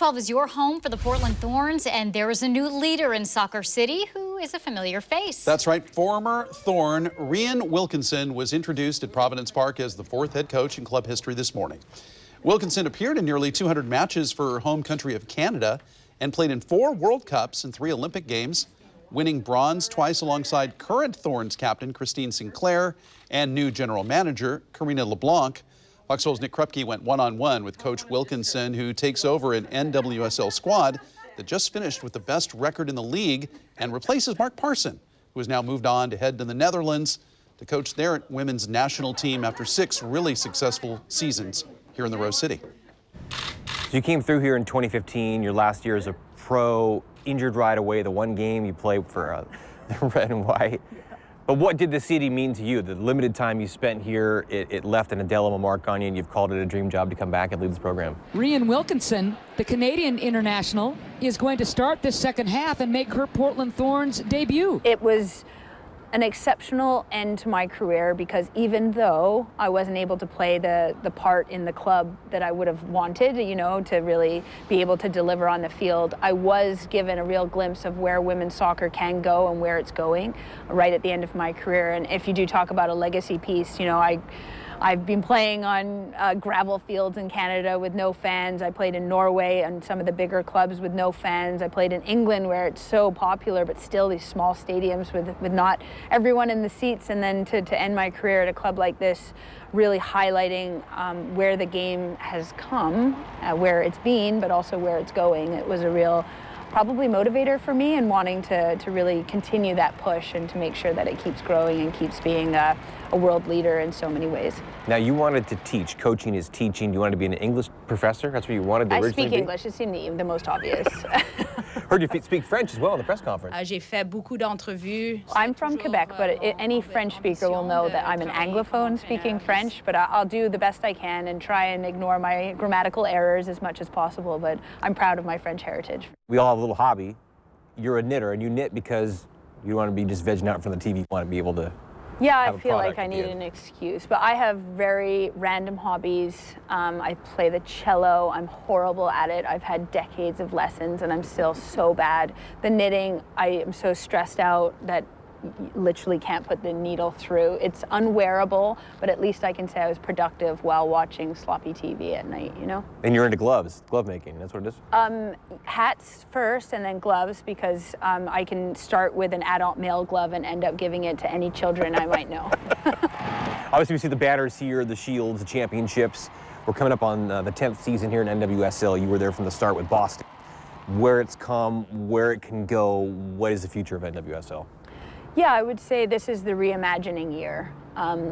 12 is your home for the Portland Thorns, and there is a new leader in Soccer City who is a familiar face. That's right. Former Thorn Rhian Wilkinson was introduced at Providence Park as the 4th head coach in club history this morning. Wilkinson appeared in nearly 200 matches for her home country of Canada and played in 4 World Cups and 3 Olympic Games, winning bronze twice alongside current Thorns captain Christine Sinclair and new general manager Karina LeBlanc. Fox 12's Nick Krupke went one-on-one with Coach Wilkinson, who takes over an NWSL squad that just finished with the best record in the league and replaces Mark Parson, who has now moved on to head to the Netherlands to coach their women's national team after 6 really successful seasons here in the Rose City. So you came through here in 2015, your last year as a pro, injured right away, the one game you played for the red and white. But what did the city mean to you? The limited time you spent here, it left an indelible mark on you, and you've called it a dream job to come back and lead this program. Rhian Wilkinson, the Canadian international, is going to start this second half and make her Portland Thorns debut. It was an exceptional end to my career because even though I wasn't able to play the part in the club that I would have wanted, you know, to really be able to deliver on the field, I was given a real glimpse of where women's soccer can go and where it's going right at the end of my career. And if you do talk about a legacy piece, you know, I've been playing on gravel fields in Canada with no fans. I played in Norway and some of the bigger clubs with no fans. I played in England where it's so popular, but still these small stadiums with not everyone in the seats. And then to end my career at a club like this, really highlighting where the game has come, where it's been, but also where it's going. It was a real probably motivator for me and wanting to really continue that push and to make sure that it keeps growing and keeps being a world leader in so many ways. Now, you wanted to teach. Coaching is teaching. You wanted to be an English professor? That's what you wanted to originally I speak English. It seemed the most obvious. Heard you speak French as well in the press conference. J'ai fait beaucoup d'entrevues. I'm from Quebec, but any French speaker will know that I'm an Anglophone speaking French, but I'll do the best I can and try and ignore my grammatical errors as much as possible, but I'm proud of my French heritage. We all have a little hobby. You're a knitter, and you knit because you want to be just vegging out in front of the TV. You want to be able to I feel like I need an excuse, but I have very random hobbies. I play the cello. I'm horrible at it. I've had decades of lessons and I'm still so bad. The knitting, I am so stressed out that you literally can't put the needle through. It's unwearable, but at least I can say I was productive while watching sloppy TV at night, you know? And you're into gloves, glove making, that's what it is? Hats first and then gloves because I can start with an adult male glove and end up giving it to any children I might know. Obviously we see the banners here, the shields, the championships. We're coming up on the 10th season here in NWSL. You were there from the start with Boston. Where it's come, where it can go, what is the future of NWSL? Yeah, I would say this is the reimagining year,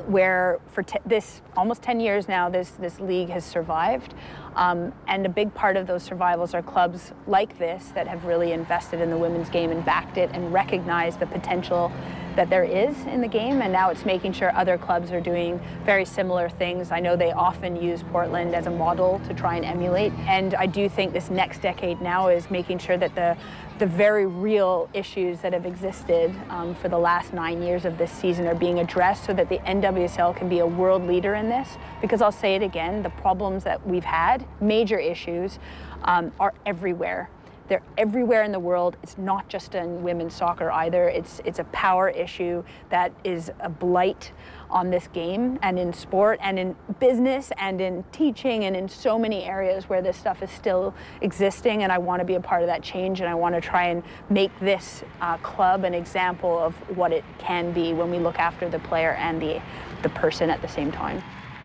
where for this almost 10 years now, this league has survived. And a big part of those survivals are clubs like this that have really invested in the women's game and backed it and recognized the potential that there is in the game. And now it's making sure other clubs are doing very similar things. I know they often use Portland as a model to try and emulate. And I do think this next decade now is making sure that the very real issues that have existed for the last 9 years of this season are being addressed so that the NWSL can be a world leader in this. Because I'll say it again, the problems that we've had, major issues, are everywhere. They're everywhere in the world. It's not just in women's soccer either. It's a power issue that is a blight on this game and in sport and in business and in teaching and in so many areas where this stuff is still existing. And I want to be a part of that change, and I want to try and make this club an example of what it can be when we look after the player and the person at the same time.